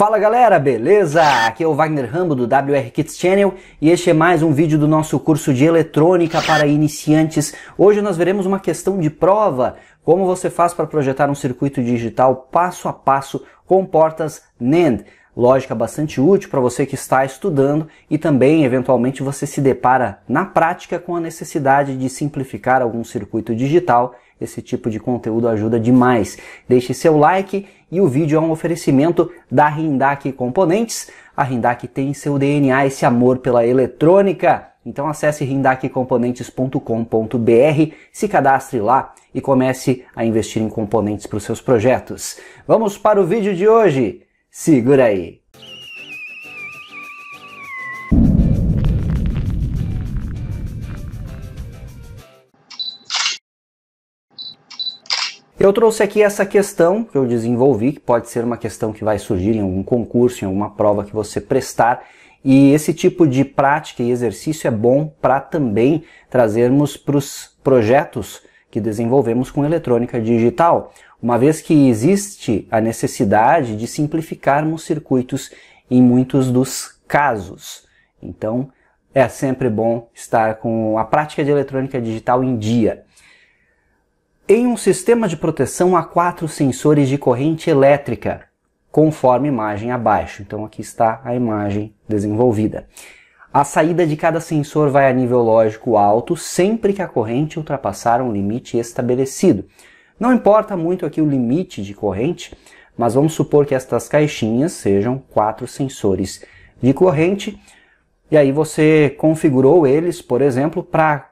Fala galera, beleza? Aqui é o Wagner Rambo do WR Kids Channel e este é mais um vídeo do nosso curso de eletrônica para iniciantes. Hoje nós veremos uma questão de prova, como você faz para projetar um circuito digital passo a passo com portas NAND. Lógica bastante útil para você que está estudando e também, eventualmente, você se depara na prática com a necessidade de simplificar algum circuito digital. Esse tipo de conteúdo ajuda demais. Deixe seu like e o vídeo é um oferecimento da Rindak Componentes. A Rindak tem em seu DNA esse amor pela eletrônica. Então acesse rindakcomponentes.com.br, se cadastre lá e comece a investir em componentes para os seus projetos. Vamos para o vídeo de hoje. Segura aí! Eu trouxe aqui essa questão que eu desenvolvi, que pode ser uma questão que vai surgir em algum concurso, em alguma prova que você prestar, e esse tipo de prática e exercício é bom para também trazermos para os projetos que desenvolvemos com eletrônica digital, uma vez que existe a necessidade de simplificarmos circuitos em muitos dos casos. Então, é sempre bom estar com a prática de eletrônica digital em dia. Em um sistema de proteção há 4 sensores de corrente elétrica, conforme a imagem abaixo. Então aqui está a imagem desenvolvida. A saída de cada sensor vai a nível lógico alto sempre que a corrente ultrapassar um limite estabelecido. Não importa muito aqui o limite de corrente, mas vamos supor que estas caixinhas sejam 4 sensores de corrente, e aí você configurou eles, por exemplo, para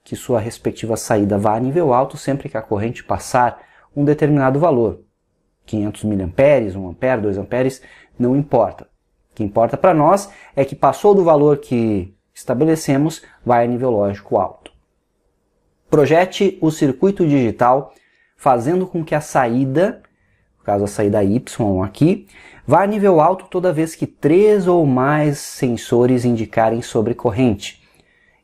que sua respectiva saída vá a nível alto sempre que a corrente passar um determinado valor. 500 mA, 1 A, 2 A, não importa. O que importa para nós é que passou do valor que estabelecemos, vai a nível lógico alto. Projete o circuito digital fazendo com que a saída, no caso a saída Y aqui, vá a nível alto toda vez que 3 ou mais sensores indicarem sobre corrente.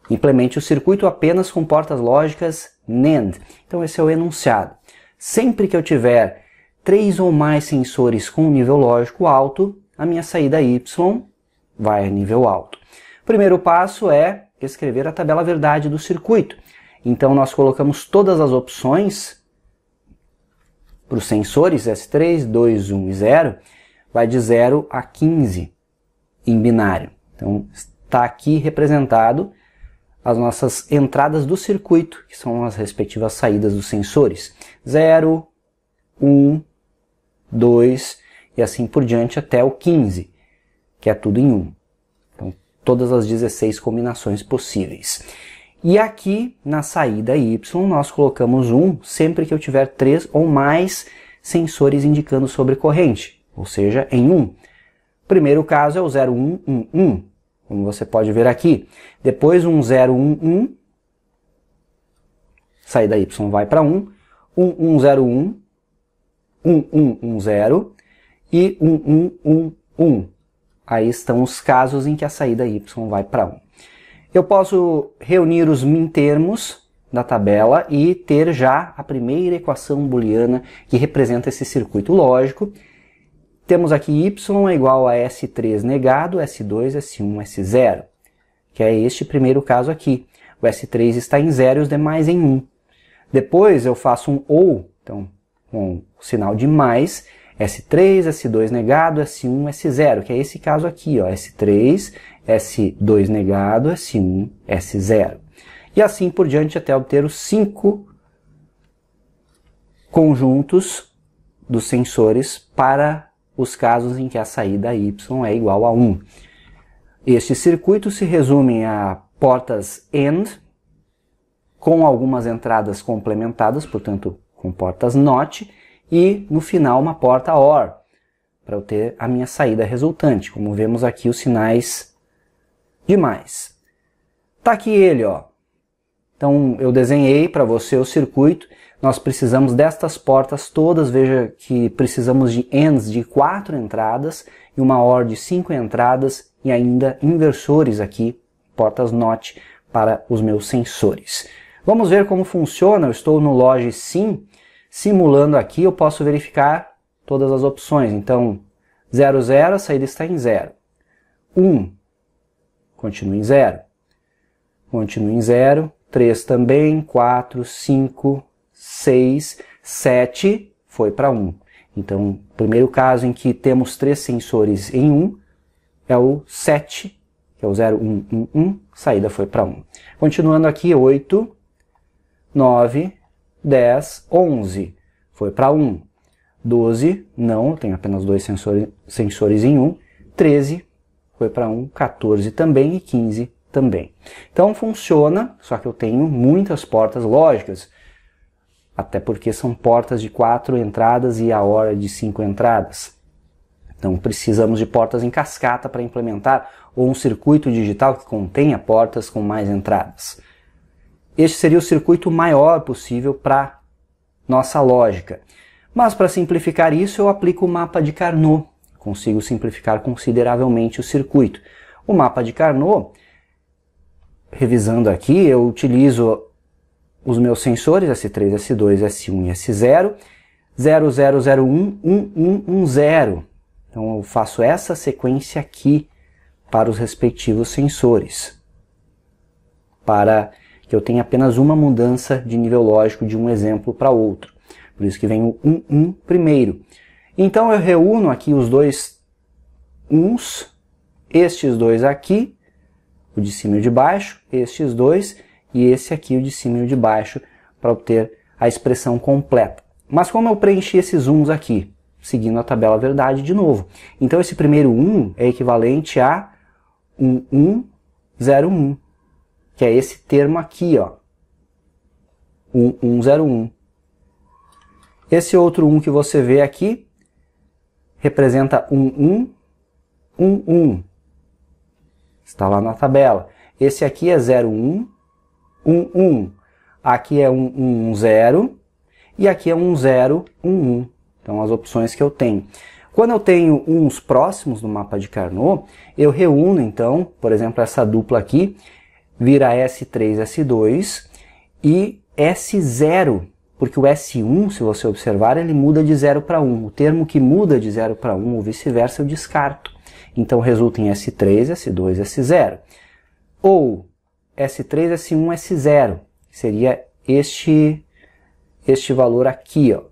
Implemente o circuito apenas com portas lógicas NAND. Então esse é o enunciado. Sempre que eu tiver 3 ou mais sensores com nível lógico alto, a minha saída Y vai a nível alto. O primeiro passo é escrever a tabela verdade do circuito. Então nós colocamos todas as opções para os sensores S3, 2, 1 e 0, vai de 0 a 15 em binário. Então está aqui representado as nossas entradas do circuito, que são as respectivas saídas dos sensores. 0, 1, 2 e assim por diante até o 15, que é tudo em 1. Então, todas as 16 combinações possíveis. E aqui, na saída Y, nós colocamos 1 sempre que eu tiver 3 ou mais sensores indicando sobre corrente, ou seja, em 1. Primeiro caso é o 0, 1, 1, 1. Como você pode ver aqui. Depois 1, 0, 1, 1. Saída Y vai para 1. 1, 1, 0, 1. 1, 1, 1, 0. E 1, 1, 1, 1. Aí estão os casos em que a saída Y vai para 1. Eu posso reunir os mintermos da tabela e ter já a primeira equação booleana que representa esse circuito lógico. Temos aqui Y é igual a S3 negado, S2, S1, S0, que é este primeiro caso aqui. O S3 está em 0 e os demais em 1. Depois eu faço um OU, então com o sinal de mais, S3, S2 negado, S1, S0, que é esse caso aqui, ó, S3, S2 negado, S1, S0. E assim por diante até obter os 5 conjuntos dos sensores para os casos em que a saída Y é igual a 1. Este circuito se resume a portas AND, com algumas entradas complementadas, portanto, com portas NOT, e no final uma porta OR, para eu ter a minha saída resultante, como vemos aqui os sinais de mais. Tá aqui ele, ó. Então eu desenhei para você o circuito. Nós precisamos destas portas todas, veja que precisamos de ANDs de 4 entradas e uma OR de 5 entradas e ainda inversores aqui, portas NOT para os meus sensores. Vamos ver como funciona. Eu estou no Log Sim, simulando aqui eu posso verificar todas as opções. Então 0, 0, a saída está em 0. 1, continua em 0. Continua em 0. 3 também, 4, 5, 6, 7, foi para 1. Então, o primeiro caso em que temos 3 sensores em 1 é o 7, que é o 0, 1, 1, 1, saída foi para 1. Continuando aqui, 8, 9, 10, 11, foi para 1. 12, não, tem apenas 2 sensores em 1. 13, foi para 1. 14 também e 15 também. Então funciona, só que eu tenho muitas portas lógicas, até porque são portas de 4 entradas e a hora de 5 entradas. Então precisamos de portas em cascata para implementar, ou um circuito digital que contenha portas com mais entradas. Este seria o circuito maior possível para nossa lógica. Mas para simplificar isso eu aplico o mapa de Carnot. Consigo simplificar consideravelmente o circuito. O mapa de Carnot, revisando aqui, eu utilizo os meus sensores S3, S2, S1 e S0, 0, 0, 0, 1, 1, 1, 1, 0. Então eu faço essa sequência aqui para os respectivos sensores, para que eu tenha apenas uma mudança de nível lógico de um exemplo para outro. Por isso que vem o 1, 1 primeiro. Então eu reúno aqui os dois 1s, estes dois aqui, o de cima e o de baixo, estes dois, e esse aqui, o de cima e o de baixo, para obter a expressão completa. Mas como eu preenchi esses 1s aqui? Seguindo a tabela verdade de novo. Então esse primeiro 1 é equivalente a 1, 1, 0, 1, que é esse termo aqui, ó. 1, 1, 0, 1. Esse outro 1 que você vê aqui representa 1, 1, 1, 1. Está lá na tabela. Esse aqui é 0, 1, 1, 1. Aqui é 1, 1, 0. E aqui é 1, 0, 1, 1. Então, as opções que eu tenho. Quando eu tenho uns próximos no mapa de Carnot, eu reúno, então, por exemplo, essa dupla aqui, vira S3, S2 e S0. Porque o S1, se você observar, ele muda de 0 para 1. O termo que muda de 0 para 1 ou vice-versa eu descarto. Então resulta em S3, S2, S0. Ou S3, S1, S0. Seria este valor aqui, ó.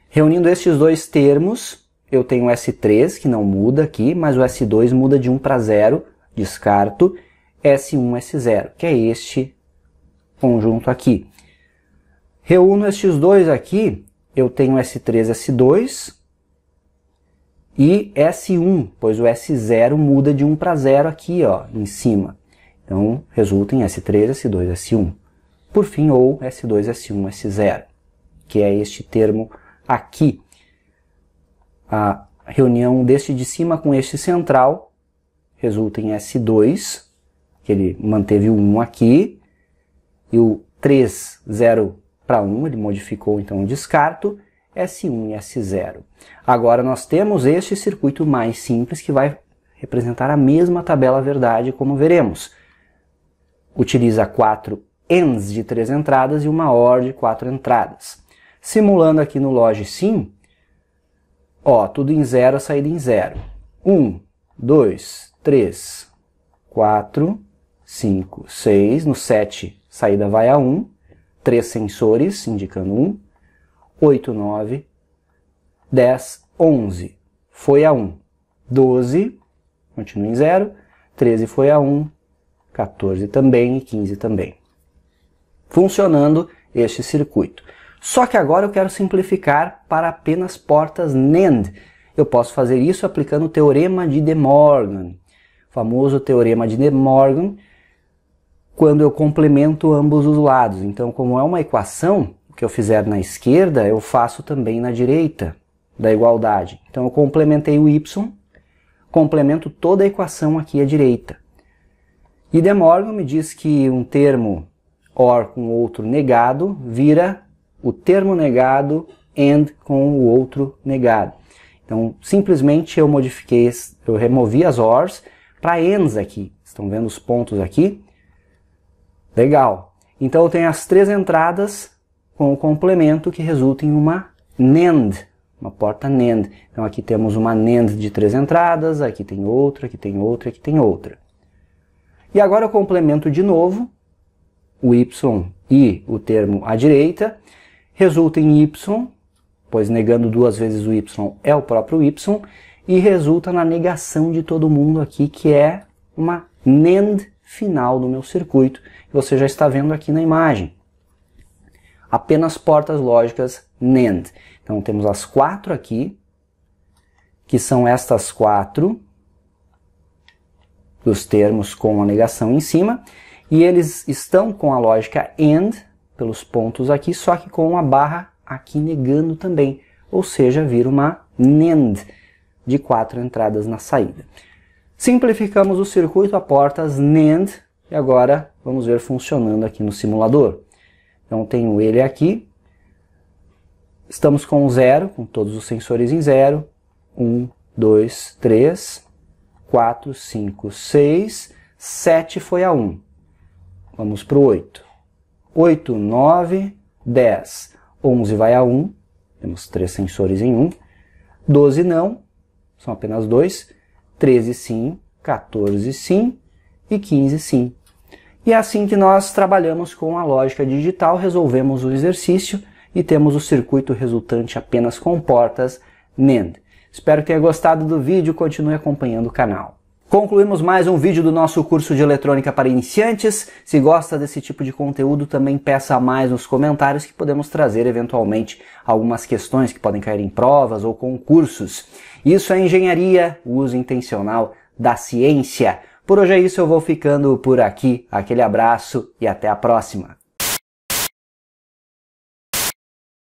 Reunindo estes dois termos, eu tenho o S3, que não muda aqui, mas o S2 muda de 1 para 0, descarto. S1, S0, que é este conjunto aqui. Reúno estes dois aqui, eu tenho S3, S2 e S1, pois o S0 muda de 1 para 0 aqui, ó, em cima. Então, resulta em S3, S2, S1. Por fim, ou S2, S1, S0, que é este termo aqui. A reunião deste de cima com este central resulta em S2, que ele manteve o 1 aqui, e o 3, 0 para 1, ele modificou então o descarto, S1 e S0. Agora nós temos este circuito mais simples que vai representar a mesma tabela verdade, como veremos. Utiliza 4 ANDs de 3 entradas e uma OR de 4 entradas. Simulando aqui no LogSim, ó, tudo em 0, a saída em 0. 1, 2, 3, 4, 5, 6, no 7 saída vai a 1, 3 sensores, indicando 1, 8, 9, 10, 11, foi a 1, 12, continua em 0, 13 foi a 1, 14 também e 15 também. Funcionando este circuito. Só que agora eu quero simplificar para apenas portas NAND. Eu posso fazer isso aplicando o Teorema de De Morgan, o famoso Teorema de De Morgan, quando eu complemento ambos os lados. Então, como é uma equação, o que eu fizer na esquerda, eu faço também na direita da igualdade. Então, eu complementei o y, complemento toda a equação aqui à direita. E De Morgan me diz que um termo OR com outro negado vira o termo negado AND com o outro negado. Então, simplesmente eu modifiquei, eu removi as ORs para ANDs aqui. Estão vendo os pontos aqui? Legal. Então eu tenho as 3 entradas com o complemento que resulta em uma NAND, uma porta NAND. Então aqui temos uma NAND de 3 entradas, aqui tem outra, aqui tem outra, aqui tem outra. E agora eu complemento de novo o Y e o termo à direita, resulta em Y, pois negando 2 vezes o Y é o próprio Y, e resulta na negação de todo mundo aqui, que é uma NAND final do meu circuito, que você já está vendo aqui na imagem. Apenas portas lógicas NAND. Então temos as 4 aqui, que são estas 4 dos termos com a negação em cima, e eles estão com a lógica AND, pelos pontos aqui, só que com a barra aqui negando também, ou seja, vira uma NAND de 4 entradas na saída. Simplificamos o circuito a portas NAND, e agora vamos ver funcionando aqui no simulador. Então tenho ele aqui, estamos com 0, com todos os sensores em 0, 1, 2, 3, 4, 5, 6, 7 foi a 1. Vamos para o 8. 8, 9, 10, 11 vai a 1, temos 3 sensores em 1, 12 não, são apenas 2, 13 sim, 14 sim e 15 sim. E é assim que nós trabalhamos com a lógica digital, resolvemos o exercício e temos o circuito resultante apenas com portas NAND. Espero que tenha gostado do vídeo, continue acompanhando o canal. Concluímos mais um vídeo do nosso curso de eletrônica para iniciantes. Se gosta desse tipo de conteúdo, também peça mais nos comentários que podemos trazer eventualmente algumas questões que podem cair em provas ou concursos. Isso é engenharia, o uso intencional da ciência. Por hoje é isso, eu vou ficando por aqui. Aquele abraço e até a próxima.